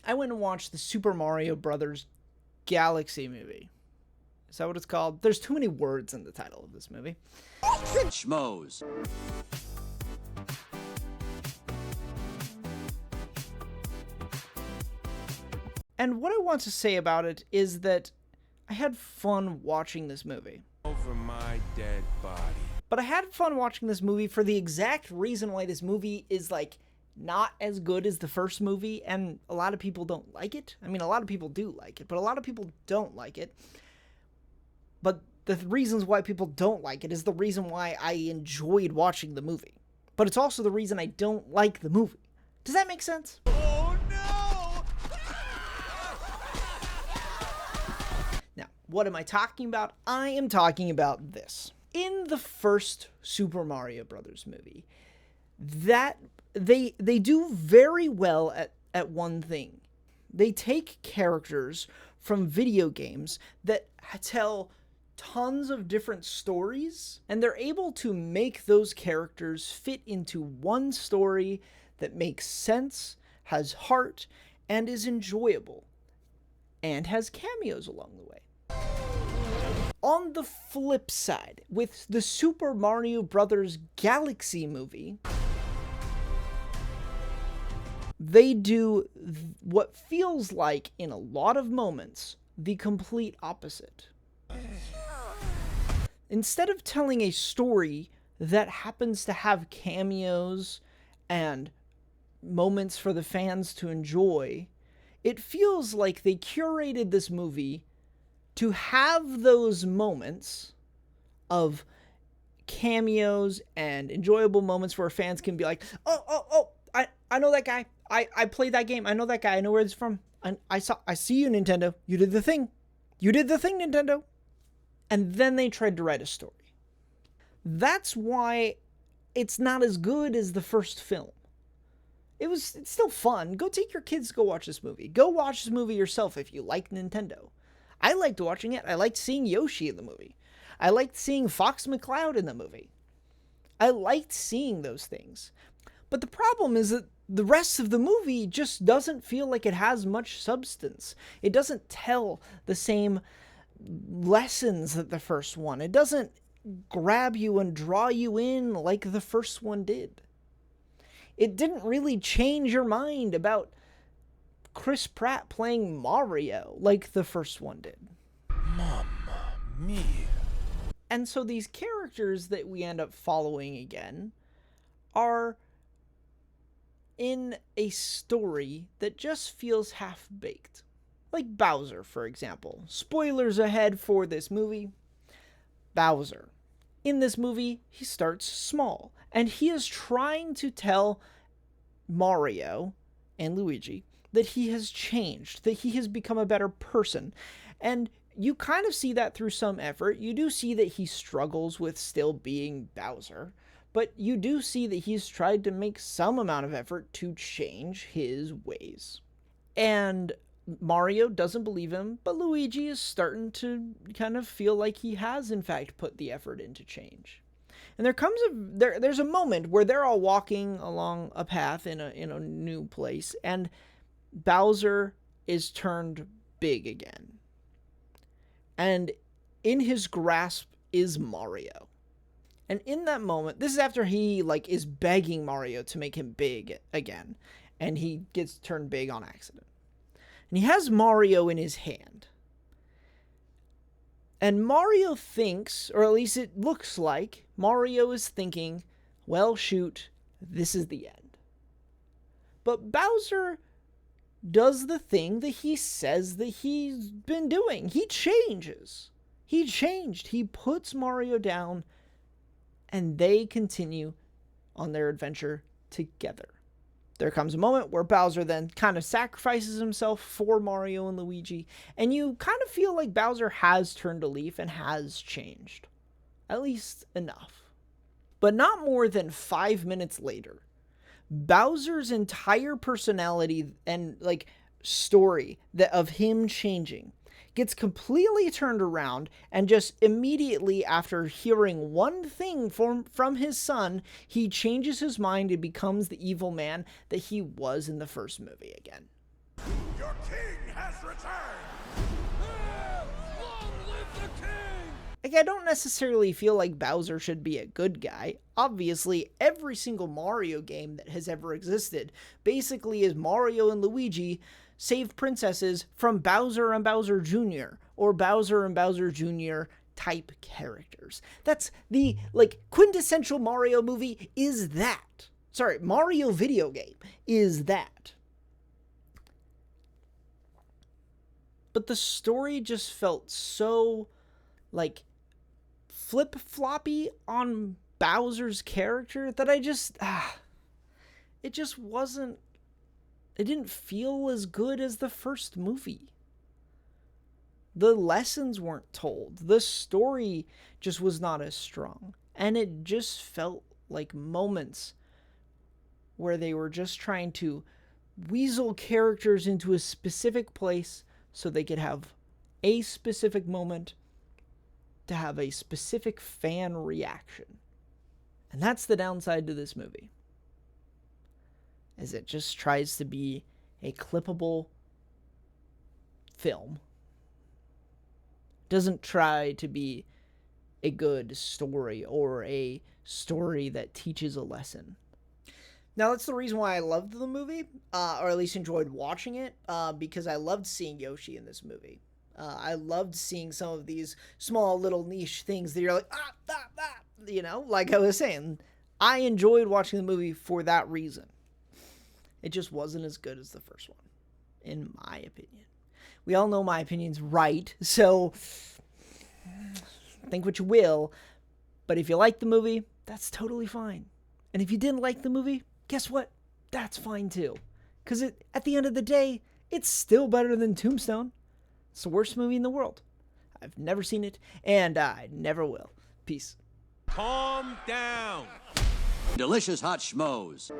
I went and watched the Super Mario Brothers Galaxy movie. Is that what it's called? There's too many words in the title of this movie. Schmoes. And what I want to say about it is that I had fun watching this movie. Over my dead body. But I had fun watching this movie for the exact reason why this movie is, like, not as good as the first movie, and a lot of people don't like it. I mean, a lot of people do like it, but a lot of people don't like it. But the reasons why people don't like it is the reason why I enjoyed watching the movie. But it's also the reason I don't like the movie. Does that make sense? Oh no! Now, what am I talking about? I am talking about this. In the first Super Mario Brothers movie, that they do very well at one thing. They take characters from video games that tell tons of different stories, and they're able to make those characters fit into one story that makes sense, has heart, and is enjoyable, and has cameos along the way. On the flip side, with the Super Mario Brothers Galaxy movie, they do what feels like, in a lot of moments, the complete opposite. Instead of telling a story that happens to have cameos and moments for the fans to enjoy, it feels like they curated this movie to have those moments of cameos and enjoyable moments where fans can be like, oh, I know that guy. I played that game. I know that guy. I know where it's from. I see you, Nintendo. You did the thing. You did the thing, Nintendo. And then they tried to write a story. That's why it's not as good as the first film. It's still fun. Go take your kids to go watch this movie. Go watch this movie yourself if you like Nintendo. I liked watching it. I liked seeing Yoshi in the movie. I liked seeing Fox McCloud in the movie. I liked seeing those things. But the problem is that the rest of the movie just doesn't feel like it has much substance. It doesn't tell the same lessons that the first one. It doesn't grab you and draw you in like the first one did. It didn't really change your mind about Chris Pratt playing Mario like the first one did. Mamma mia. And so these characters that we end up following again are in a story that just feels half-baked. Like Bowser, for example. Spoilers ahead for this movie. Bowser. In this movie, he starts small, and he is trying to tell Mario and Luigi that he has changed, that he has become a better person. And you kind of see that through some effort. You do see that he struggles with still being Bowser, but you do see that he's tried to make some amount of effort to change his ways. And Mario doesn't believe him, but Luigi is starting to kind of feel like he has, in fact, put the effort into change. And there's a moment where they're all walking along a path in a new place, and Bowser is turned big again. And in his grasp is Mario. And in that moment, this is after he is begging Mario to make him big again, and he gets turned big on accident. And he has Mario in his hand. And Mario thinks, or at least it looks like, Mario is thinking, well, shoot, this is the end. But Bowser does the thing that he says that he's been doing. He changes. He changed. He puts Mario down, and they continue on their adventure together. There comes a moment where Bowser then kind of sacrifices himself for Mario and Luigi, and you kind of feel like Bowser has turned a leaf and has changed. At least enough. But not more than 5 minutes later, Bowser's entire personality and story of him changing gets completely turned around, and just immediately after hearing one thing from his son, he changes his mind and becomes the evil man that he was in the first movie again. Like, I don't necessarily feel like Bowser should be a good guy. Obviously, every single Mario game that has ever existed basically is Mario and Luigi save princesses from Bowser and Bowser Jr. or Bowser and Bowser Jr. type characters. That's the, like, quintessential Mario movie is that. Sorry, Mario video game is that. But the story just felt so, like, flip-floppy on Bowser's character that I just, it just wasn't, it didn't feel as good as the first movie. The lessons weren't told. The story just was not as strong. And it just felt like moments where they were just trying to weasel characters into a specific place so they could have a specific moment to have a specific fan reaction. And that's the downside to this movie. Is it just tries to be a clippable film. Doesn't try to be a good story or a story that teaches a lesson. Now, that's the reason why I loved the movie, or at least enjoyed watching it, because I loved seeing Yoshi in this movie. I loved seeing some of these small little niche things that you're like, you know, like I was saying. I enjoyed watching the movie for that reason. It just wasn't as good as the first one, in my opinion. We all know my opinion's right, so think what you will. But if you like the movie, that's totally fine. And if you didn't like the movie, guess what? That's fine too. Because at the end of the day, it's still better than Tombstone. It's the worst movie in the world. I've never seen it, and I never will. Peace. Calm down. Delicious hot schmoes.